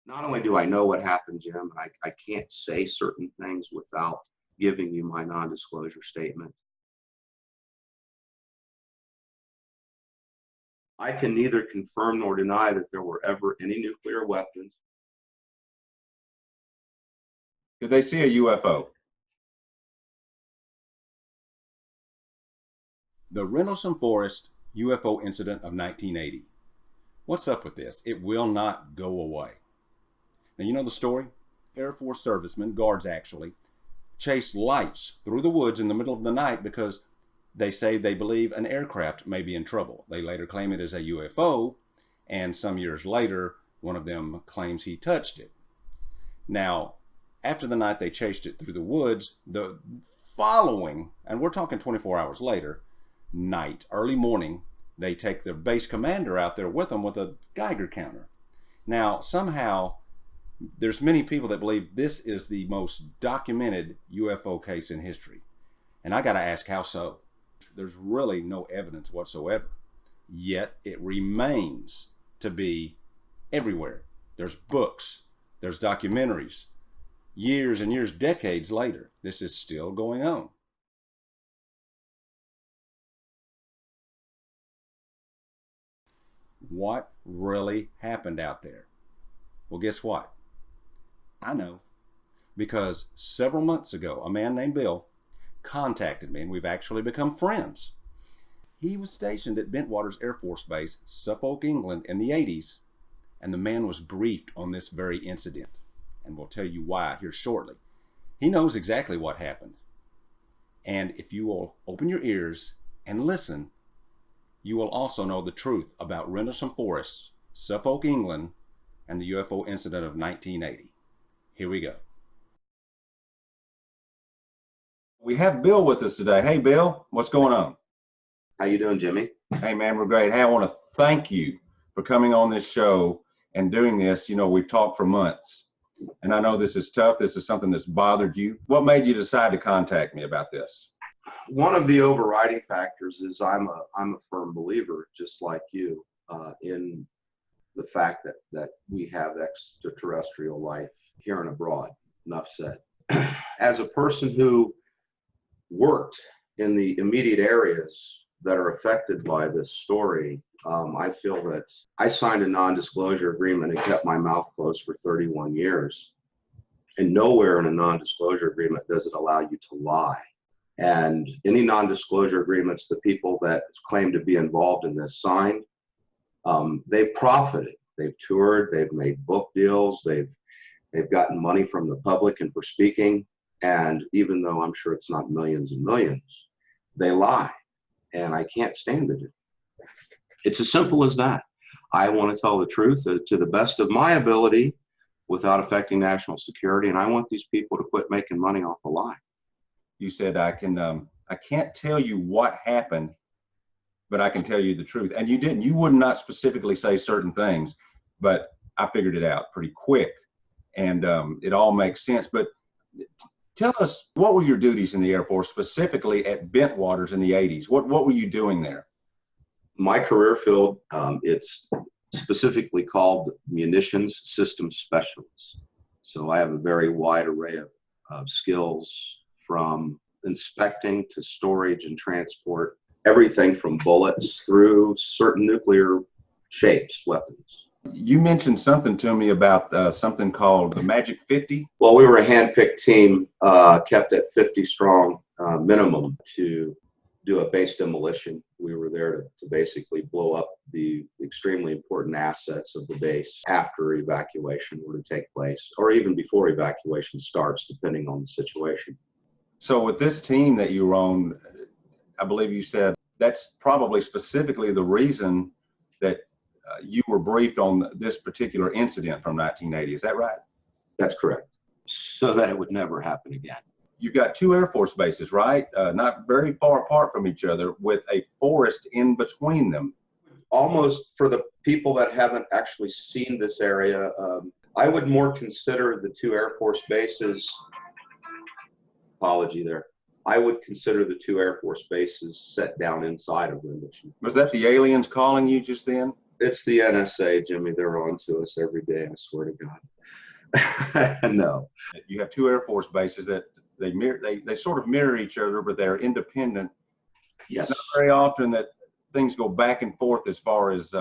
Not only do I know what happened, Jim, I can't say certain things without giving you my non-disclosure statement. I can neither confirm nor deny that there were ever any nuclear weapons. Did they see a UFO? The Rendlesham Forest UFO incident of 1980. What's up with this? It will not go away. Now, you know the story? Air Force servicemen, guards actually, chase lights through the woods in the middle of the night because they say they believe an aircraft may be in trouble. They later claim it is a UFO, and some years later, one of them claims he touched it. Now, after the night they chased it through the woods, the following, and we're talking 24 hours later, night, early morning, they take their base commander out there with them with a Geiger counter. Now, somehow, there's many people that believe this is the most documented UFO case in history. And I got to ask, how so? There's really no evidence whatsoever. Yet it remains to be everywhere. There's books, there's documentaries. Years and years, decades later, this is still going on. What really happened out there? Well, guess what? I know, because several months ago, a man named Bill contacted me, and we've actually become friends. He was stationed at Bentwaters Air Force Base, Suffolk, England, in the 80s, and the man was briefed on this very incident, and we'll tell you why here shortly. He knows exactly what happened, and if you will open your ears and listen, you will also know the truth about Rendlesham Forest, Suffolk, England, and the UFO incident of 1980. Here we go. We have Bill with us today. Hey, Bill, what's going on? How you doing, Jimmy? Hey, man, we're great. Hey, I want to thank you for coming on this show and doing this. You know, we've talked for months, and I know this is tough. This is something that's bothered you. What made you decide to contact me about this? One of the overriding factors is I'm a firm believer, just like you, in the fact that we have extraterrestrial life here and abroad. Enough said. As a person who worked in the immediate areas that are affected by this story, I feel that I signed a non-disclosure agreement and kept my mouth closed for 31 years. And nowhere in a non-disclosure agreement does it allow you to lie. And any non-disclosure agreements, the people that claim to be involved in this signed, they've profited. They've toured, they've made book deals, they've gotten money from the public and for speaking. And even though I'm sure it's not millions and millions, they lie. And I can't stand it. It's as simple as that. I want to tell the truth to the best of my ability without affecting national security. And I want these people to quit making money off a lie. You said I can't tell you what happened, but I can tell you the truth. And you didn't. You would not specifically say certain things, but I figured it out pretty quick. And it all makes sense. But tell us, what were your duties in the Air Force, specifically at Bentwaters in the 80s? What were you doing there? My career field, it's specifically called munitions system specialist. So I have a very wide array of skills, from inspecting to storage and transport, everything from bullets through certain nuclear shapes, weapons. You mentioned something to me about something called the Magic 50. Well, we were a hand-picked team, kept at 50 strong minimum to do a base demolition. We were there to basically blow up the extremely important assets of the base after evacuation were to take place, or even before evacuation starts, depending on the situation. So with this team that you were on, I believe you said that's probably specifically the reason that you were briefed on this particular incident from 1980. Is that right? That's correct. So that it would never happen again. You've got two Air Force bases, right? Not very far apart from each other, with a forest in between them. Almost, for the people that haven't actually seen this area, I would more consider the two Air Force bases, apology there, I would consider the two Air Force bases set down inside of Rendlesham. Was that the aliens calling you just then? It's the NSA, Jimmy. They're on to us every day, I swear to God. No. You have two Air Force bases that they sort of mirror each other, but they're independent. Yes. It's not very often that things go back and forth as far as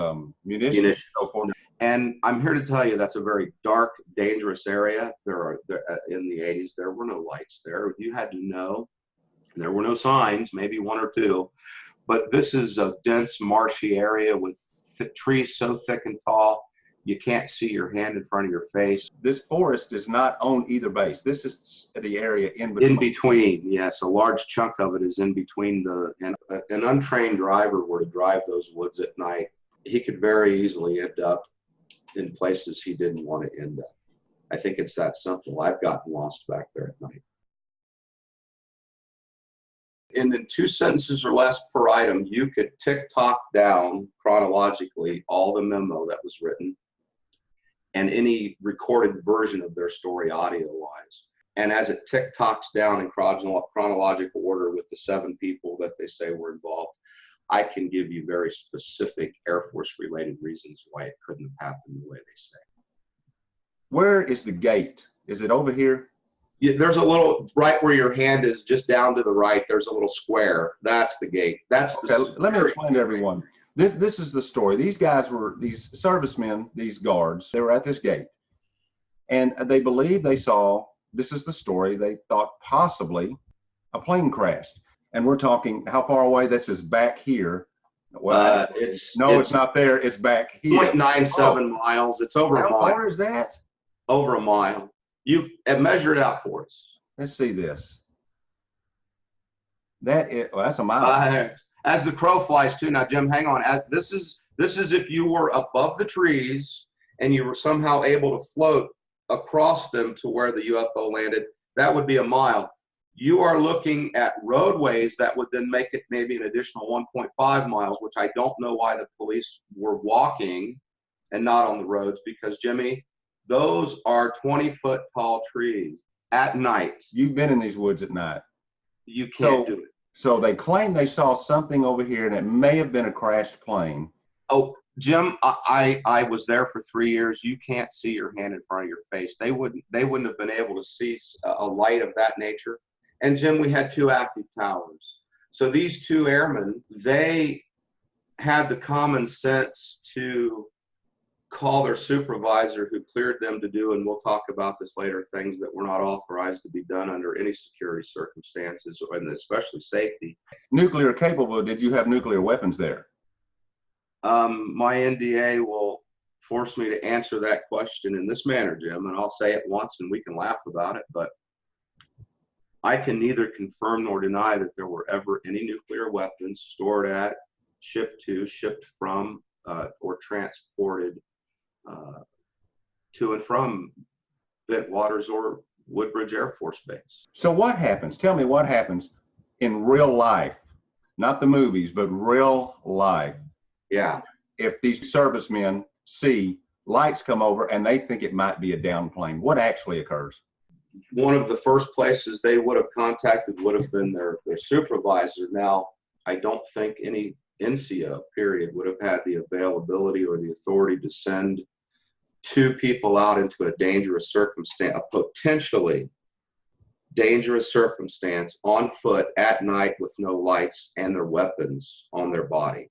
munitions and so forth. And I'm here to tell you that's a very dark, dangerous area. In the 80s, there were no lights there. You had to know. There were no signs, maybe one or two. But this is a dense, marshy area with trees so thick and tall, you can't see your hand in front of your face. This forest does not own either base. This is the area in between. In between, yes. A large chunk of it is in between and an untrained driver were to drive those woods at night, he could very easily end up in places he didn't want to end up. I think it's that simple. I've gotten lost back there at night. And in 2 sentences or less per item, you could tick-tock down chronologically all the memo that was written and any recorded version of their story audio-wise. And as it tick-tocks down in chronological order with the 7 people that they say were involved, I can give you very specific Air Force-related reasons why it couldn't have happened the way they say. Where is the gate? Is it over here? Yeah, there's a little, right where your hand is, just down to the right, there's a little square. That's the gate. That's the okay, let me explain to everyone. This is the story. These guys were, these servicemen, these guards, they were at this gate. And they believed they saw, this is the story, they thought possibly a plane crashed. And we're talking, how far away? This is back here. Well, it's not there. It's back here. 0.97 miles. It's over a mile. How far is that? Over a mile. You measure it out for us. Let's see this. That is, well, that's a mile. As the crow flies too. Now, Jim, hang on. This is if you were above the trees and you were somehow able to float across them to where the UFO landed. That would be a mile. You are looking at roadways that would then make it maybe an additional 1.5 miles, which I don't know why the police were walking and not on the roads, because, Jimmy, those are 20-foot tall trees at night. You've been in these woods at night. You can't do it. So they claim they saw something over here, and it may have been a crashed plane. Oh, Jim, I was there for 3 years. You can't see your hand in front of your face. They wouldn't have been able to see a light of that nature. And Jim, we had 2 active towers. So these 2 airmen, they had the common sense to call their supervisor who cleared them to do, and we'll talk about this later, things that were not authorized to be done under any security circumstances, and especially safety. Nuclear capable, did you have nuclear weapons there? My NDA will force me to answer that question in this manner, Jim, and I'll say it once and we can laugh about it, but I can neither confirm nor deny that there were ever any nuclear weapons stored at, shipped to, shipped from, or transported to and from Bentwaters or Woodbridge Air Force Base. So what happens? Tell me what happens in real life, not the movies, but real life. Yeah. If these servicemen see lights come over and they think it might be a downed plane, what actually occurs? One of the first places they would have contacted would have been their supervisor. Now, I don't think any NCO, period, would have had the availability or the authority to send 2 people out into a dangerous circumstance, a potentially dangerous circumstance on foot at night with no lights and their weapons on their body.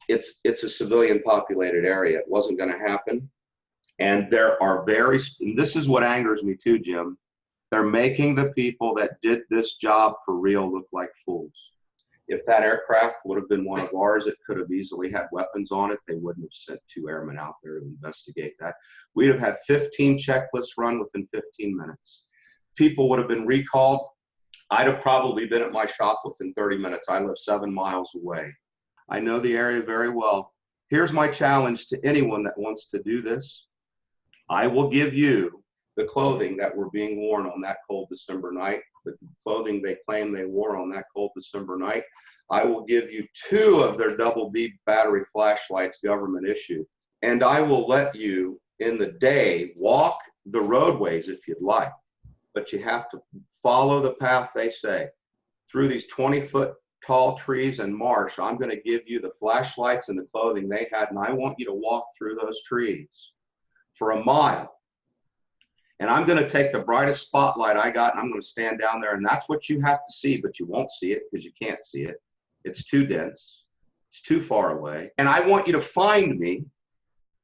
It's a civilian populated area. It wasn't going to happen. And there are and this is what angers me too, Jim. They're making the people that did this job for real look like fools. If that aircraft would have been one of ours, it could have easily had weapons on it. They wouldn't have sent 2 airmen out there to investigate that. We'd have had 15 checklists run within 15 minutes. People would have been recalled. I'd have probably been at my shop within 30 minutes. I live 7 miles away. I know the area very well. Here's my challenge to anyone that wants to do this. I will give you the clothing that were being worn on that cold December night, the clothing they claim they wore on that cold December night. I will give you 2 of their double B battery flashlights, government issue, and I will let you in the day walk the roadways if you'd like, but you have to follow the path they say. Through these 20-foot tall trees and marsh, I'm going to give you the flashlights and the clothing they had, and I want you to walk through those trees for a mile. And I'm going to take the brightest spotlight I got, and I'm going to stand down there, and that's what you have to see, but you won't see it because you can't see it. It's too dense. It's too far away. And I want you to find me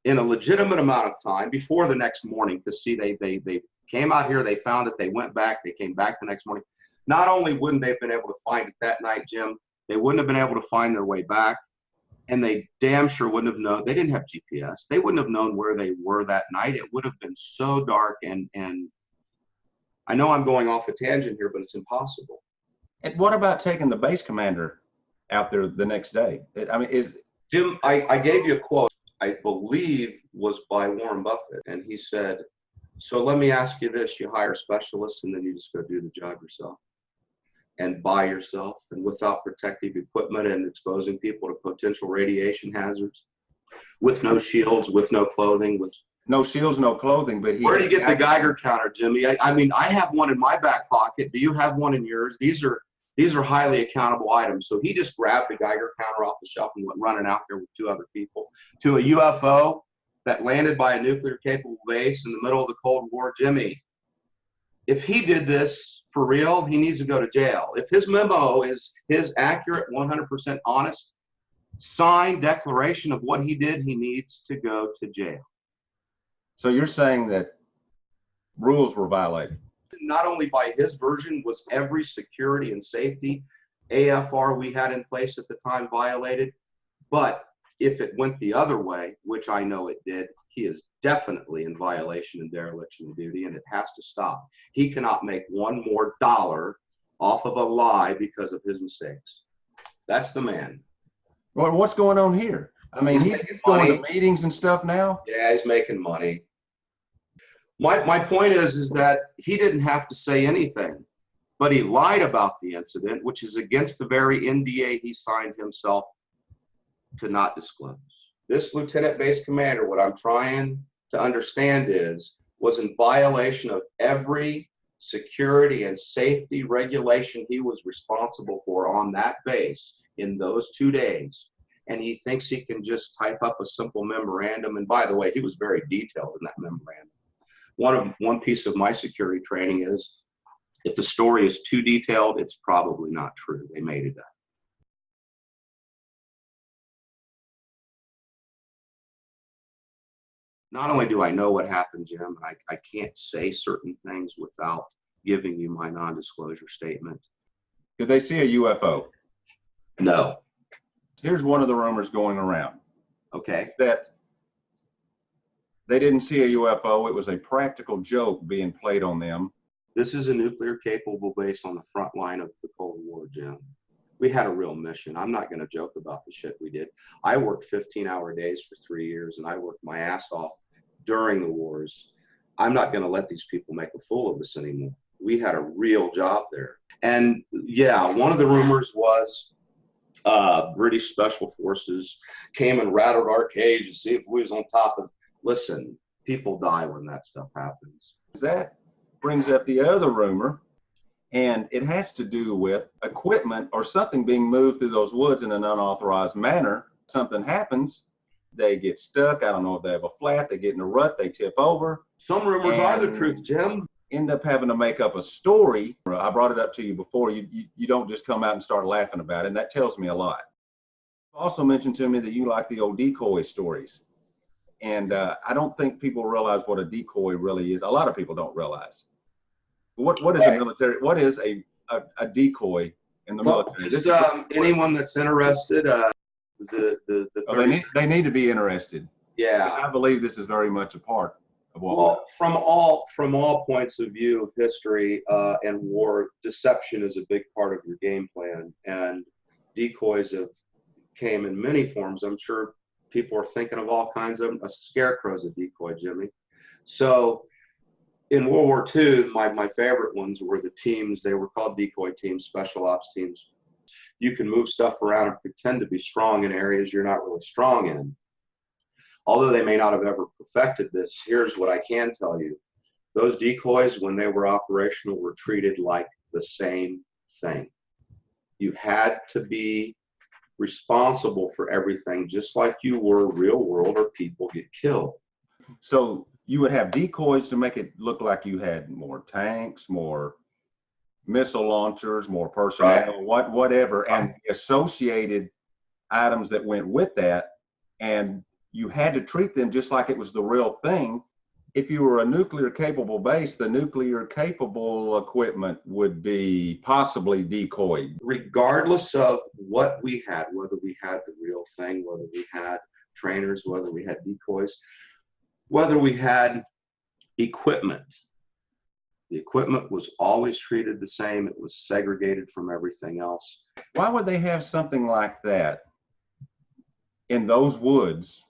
in a legitimate amount of time before the next morning, to see they came out here, they found it, they went back, they came back the next morning. Not only wouldn't they have been able to find it that night, Jim, they wouldn't have been able to find their way back. And they damn sure wouldn't have known. They didn't have GPS. They wouldn't have known where they were that night. It would have been so dark. And I know I'm going off a tangent here, but it's impossible. And what about taking the base commander out there the next day? Jim, I gave you a quote, I believe was by Warren Buffett. And he said, so let me ask you this, you hire specialists and then you just go do the job yourself. And by yourself and without protective equipment and exposing people to potential radiation hazards, with no shields, with no clothing, with no shields, no clothing. But where do you get the Geiger counter, Jimmy? I mean, I have one in my back pocket. Do you have one in yours? These are highly accountable items. So he just grabbed the Geiger counter off the shelf and went running out there with 2 other people to a UFO that landed by a nuclear capable base in the middle of the Cold War. Jimmy, if he did this for real, he needs to go to jail. If his memo is his accurate, 100% honest, signed declaration of what he did, he needs to go to jail. So you're saying that rules were violated? Not only by his version was every security and safety AFR we had in place at the time violated, but if it went the other way, which I know it did, he is definitely in violation and dereliction of duty, and it has to stop. He cannot make $1 more off of a lie because of his mistakes. That's the man. Well, what's going on here? I mean, he's going to meetings and stuff now? Yeah, he's making money. My point is that he didn't have to say anything, but he lied about the incident, which is against the very NDA he signed himself to not disclose. This lieutenant base commander, what I'm trying to understand is, was in violation of every security and safety regulation he was responsible for on that base in those 2 days. And he thinks he can just type up a simple memorandum. And by the way, he was very detailed in that memorandum. One piece of my security training is, if the story is too detailed, it's probably not true. They made it up. Not only do I know what happened, Jim, I can't say certain things without giving you my non-disclosure statement. Did they see a UFO? No. Here's one of the rumors going around. Okay. That they didn't see a UFO. It was a practical joke being played on them. This is a nuclear capable base on the front line of the Cold War, Jim. We had a real mission. I'm not going to joke about the shit we did. I worked 15-hour days for 3 years, and I worked my ass off during the wars. I'm not going to let these people make a fool of us anymore. We had a real job there. And yeah, one of the rumors was British Special Forces came and rattled our cage to see if we was on top of. Listen, people die when that stuff happens. That brings up the other rumor, and it has to do with equipment or something being moved through those woods in an unauthorized manner. Something happens, they get stuck. I don't know if they have a flat, they get in a rut, they tip over. Some rumors are the truth, Jim. End up having to make up a story. I brought it up to you before. You don't just come out and start laughing about it, and that tells me a lot. Also mentioned to me that you like the old decoy stories. And I don't think people realize what a decoy really is. A lot of people don't realize. What is a military? What is a decoy in the military? Just anyone that's interested. They need to be interested. Yeah, I believe this is very much a part of what. Well, from all points of view of history and war, deception is a big part of your game plan, and decoys came in many forms. I'm sure people are thinking of all kinds of them. A scarecrow's a decoy, Jimmy. So in World War II, my favorite ones were the teams. They were called decoy teams, special ops teams. You can move stuff around and pretend to be strong in areas you're not really strong in. Although they may not have ever perfected this, here's what I can tell you. Those decoys, when they were operational, were treated like the same thing. You had to be responsible for everything, just like you were real world, or people get killed. So you would have decoys to make it look like you had more tanks, more missile launchers, more personnel, whatever, and the associated items that went with that. And you had to treat them just like it was the real thing. If you were a nuclear capable base, the nuclear capable equipment would be possibly decoyed. Regardless of what we had, whether we had the real thing, whether we had trainers, whether we had decoys, whether we had equipment, the equipment was always treated the same. It was segregated from everything else. Why would they have something like that in those woods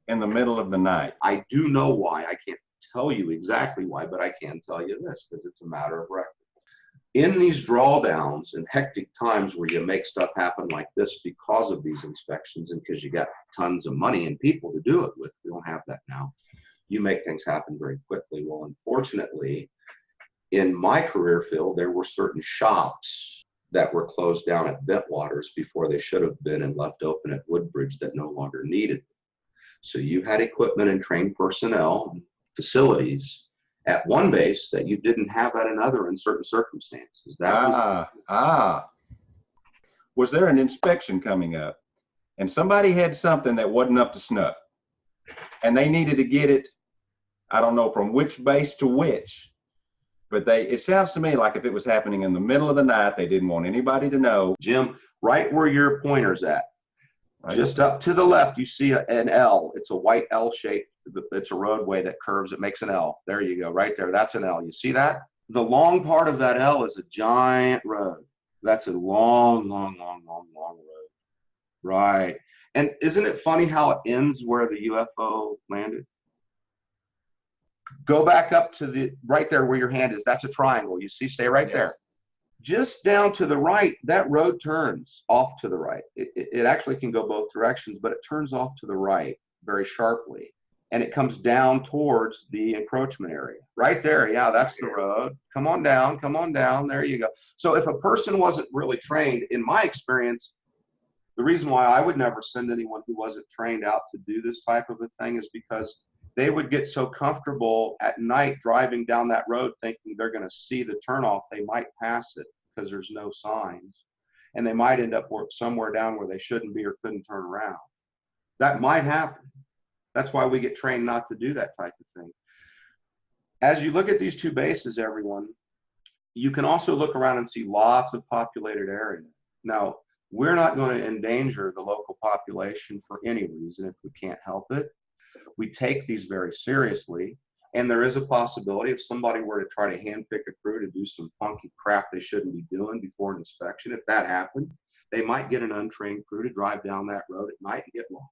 in the middle of the night? I do know why. I can't tell you exactly why, but I can tell you this because it's a matter of record. In these drawdowns and hectic times where you make stuff happen like this because of these inspections and because you got tons of money and people to do it with, we don't have that now. You make things happen very quickly. Well, unfortunately, in my career field, there were certain shops that were closed down at Bentwaters before they should have been and left open at Woodbridge that no longer needed. So you had equipment and trained personnel and facilities at one base that you didn't have at another in certain circumstances. Was there an inspection coming up and somebody had something that wasn't up to snuff and they needed to get it, I don't know from which base to which, but it sounds to me like if it was happening in the middle of the night, they didn't want anybody to know. Jim, right where your pointer's at, Right. Just up to the left, you see an L. It's a white L shape. It's a roadway that curves. It makes an L. There you go, right there. That's an L. You see that? The long part of that L is a giant road. That's a long, long, long, long, long road. Right. And isn't it funny how it ends where the UFO landed? Go back up to the right there where your hand is. That's a triangle. You see, stay right there. Just down to the right, that road turns off to the right. It actually can go both directions, but it turns off to the right very sharply. And it comes down towards the encroachment area. Right there, yeah, that's the road. Come on down, there you go. So if a person wasn't really trained, in my experience, the reason why I would never send anyone who wasn't trained out to do this type of a thing is because they would get so comfortable at night driving down that road thinking they're going to see the turnoff. They might pass it because there's no signs. And they might end up somewhere down where they shouldn't be or couldn't turn around. That might happen. That's why we get trained not to do that type of thing. As you look at these two bases, everyone, you can also look around and see lots of populated area. Now, we're not going to endanger the local population for any reason if we can't help it. We take these very seriously, and there is a possibility if somebody were to try to handpick a crew to do some funky crap they shouldn't be doing before an inspection, if that happened, they might get an untrained crew to drive down that road at night and get lost.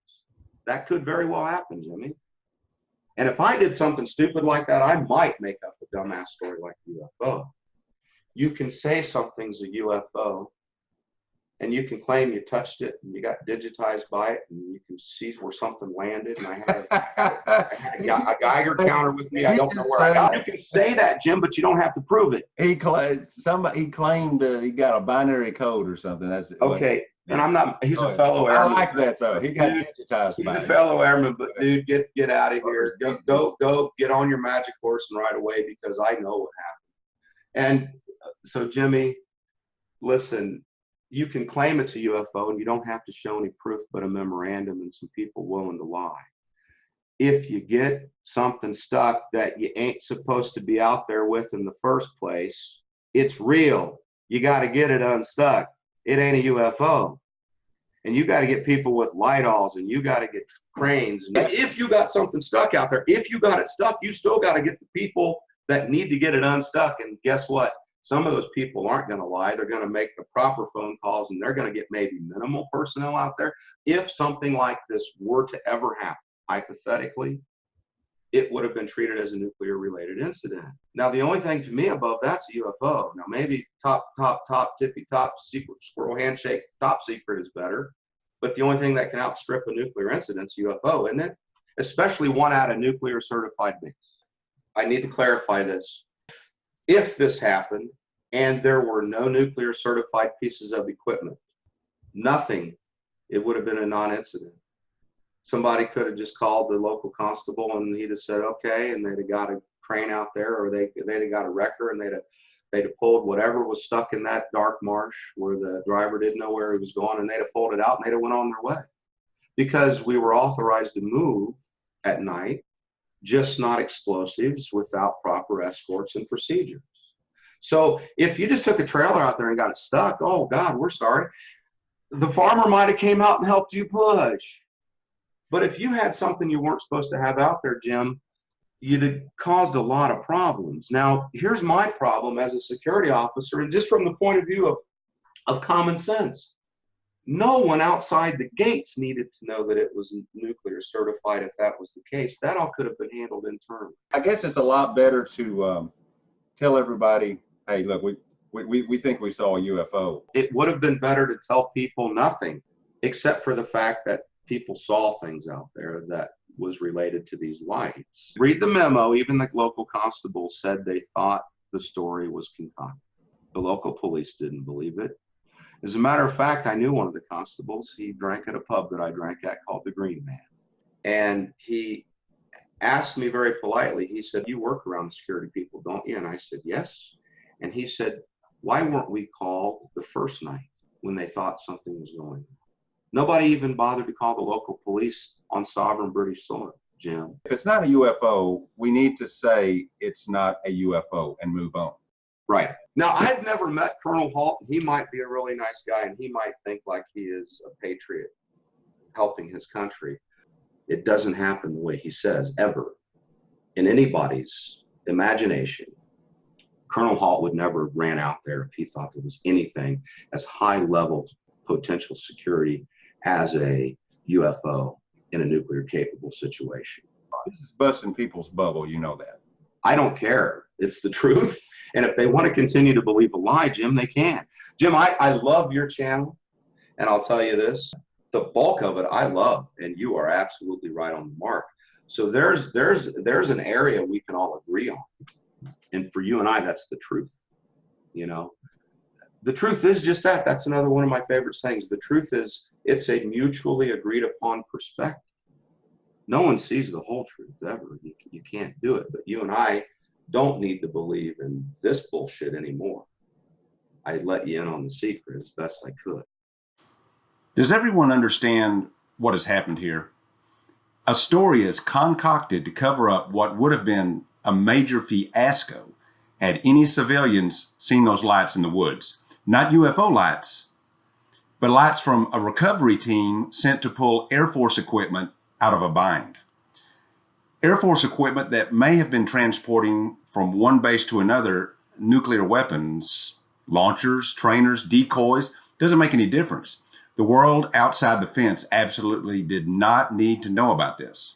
That could very well happen, Jimmy. And if I did something stupid like that, I might make up a dumbass story like UFO. You can say something's a UFO, and you can claim you touched it and you got digitized by it and you can see where something landed. And I had a Geiger counter with me. I don't know where I got it. You can say that, Jim, but you don't have to prove it. He claimed he got a binary code or something. That's okay. And I'm not, he's a fellow airman. I like that though. He got digitized. He's a fellow airman, but dude, get out of here. Go get on your magic horse and ride away because I know what happened. And so Jimmy, listen, you can claim it's a UFO and you don't have to show any proof but a memorandum and some people willing to lie. If you get something stuck that you ain't supposed to be out there with in the first place, it's real. You got to get it unstuck. It ain't a UFO. And you got to get people with lidalls and you got to get cranes. And if you got something stuck out there, if you got it stuck, you still got to get the people that need to get it unstuck. And guess what? Some of those people aren't going to lie. They're going to make the proper phone calls and they're going to get maybe minimal personnel out there. If something like this were to ever happen, hypothetically, it would have been treated as a nuclear related incident. Now, the only thing to me above that's a UFO. Now, maybe top, tippy top, secret squirrel handshake, top secret is better. But the only thing that can outstrip a nuclear incident is UFO, isn't it? Especially one at a nuclear certified base. I need to clarify this. If this happened and there were no nuclear certified pieces of equipment, nothing, it would have been a non-incident. Somebody could have just called the local constable and he'd have said, okay, and they'd have got a crane out there, or they'd have got a wrecker, and they'd have pulled whatever was stuck in that dark marsh where the driver didn't know where he was going, and they'd have pulled it out and they'd have went on their way. Because we were authorized to move at night, just not explosives, without proper escorts and procedures. So if you just took a trailer out there and got it stuck, oh God, we're sorry. The farmer might have came out and helped you push. But if you had something you weren't supposed to have out there, Jim, you'd have caused a lot of problems. Now, here's my problem as a security officer, and just from the point of view of common sense. No one outside the gates needed to know that it was nuclear certified if that was the case. That all could have been handled internally. I guess it's a lot better to tell everybody, hey, look, we think we saw a UFO. It would have been better to tell people nothing, except for the fact that people saw things out there that was related to these lights. Read the memo. Even the local constables said they thought the story was concocted. The local police didn't believe it. As a matter of fact, I knew one of the constables. He drank at a pub that I drank at called the Green Man. And he asked me very politely, he said, you work around the security people, don't you? And I said, yes. And he said, why weren't we called the first night when they thought something was going on? Nobody even bothered to call the local police on sovereign British soil, Jim. If it's not a UFO, we need to say it's not a UFO and move on. Right. Now, I've never met Colonel Halt. He might be a really nice guy, and he might think like he is a patriot helping his country. It doesn't happen the way he says, ever. In anybody's imagination, Colonel Halt would never have ran out there if he thought there was anything as high-level potential security as a UFO in a nuclear-capable situation. This is busting people's bubble, you know that. I don't care. It's the truth. And if they want to continue to believe a lie, Jim, they can. Jim, I love your channel. And I'll tell you this, the bulk of it I love, and you are absolutely right on the mark. So there's an area we can all agree on. And for you and I, that's the truth. You know, the truth is just that. That's another one of my favorite sayings. The truth is, it's a mutually agreed upon perspective. No one sees the whole truth ever. You can't do it. But you and I don't need to believe in this bullshit anymore. I let you in on the secret as best I could. Does everyone understand what has happened here? A story is concocted to cover up what would have been a major fiasco had any civilians seen those lights in the woods. Not UFO lights, but lights from a recovery team sent to pull Air Force equipment out of a bind. Air Force equipment that may have been transporting from one base to another nuclear weapons, launchers, trainers, decoys, doesn't make any difference. The world outside the fence absolutely did not need to know about this.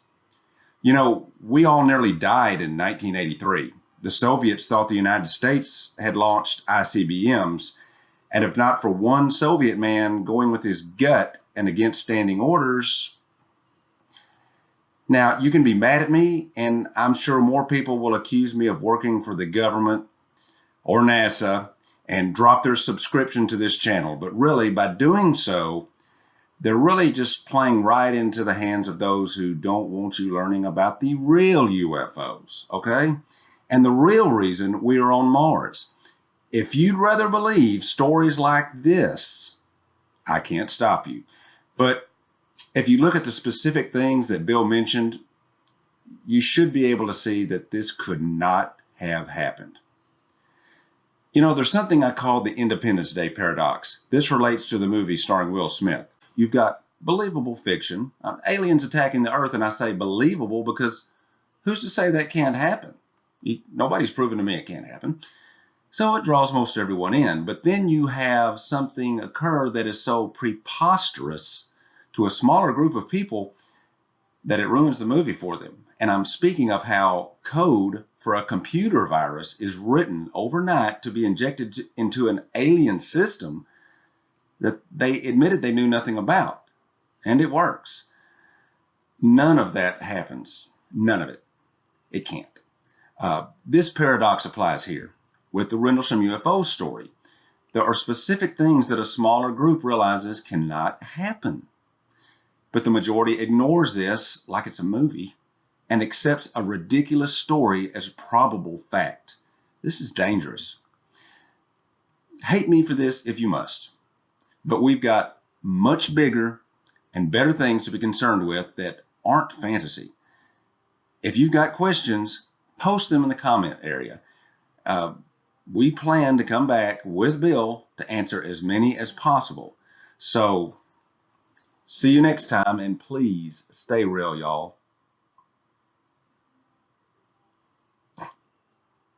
You know, we all nearly died in 1983. The Soviets thought the United States had launched ICBMs, and if not for one Soviet man going with his gut and against standing orders. Now, you can be mad at me, and I'm sure more people will accuse me of working for the government or NASA and drop their subscription to this channel. But really, by doing so, they're really just playing right into the hands of those who don't want you learning about the real UFOs, okay? And the real reason we are on Mars. If you'd rather believe stories like this, I can't stop you. But if you look at the specific things that Bill mentioned, you should be able to see that this could not have happened. You know, there's something I call the Independence Day paradox. This relates to the movie starring Will Smith. You've got believable fiction, aliens attacking the Earth, and I say believable because who's to say that can't happen? Nobody's proven to me it can't happen. So it draws most everyone in. But then you have something occur that is so preposterous to a smaller group of people that it ruins the movie for them. And I'm speaking of how code for a computer virus is written overnight to be injected into an alien system that they admitted they knew nothing about. And it works. None of that happens. None of it. It can't. This paradox applies here with the Rendlesham UFO story. There are specific things that a smaller group realizes cannot happen. But the majority ignores this like it's a movie and accepts a ridiculous story as probable fact. This is dangerous. Hate me for this if you must, but we've got much bigger and better things to be concerned with that aren't fantasy. If you've got questions, post them in the comment area. We plan to come back with Bill to answer as many as possible. So see you next time, and please stay real, y'all.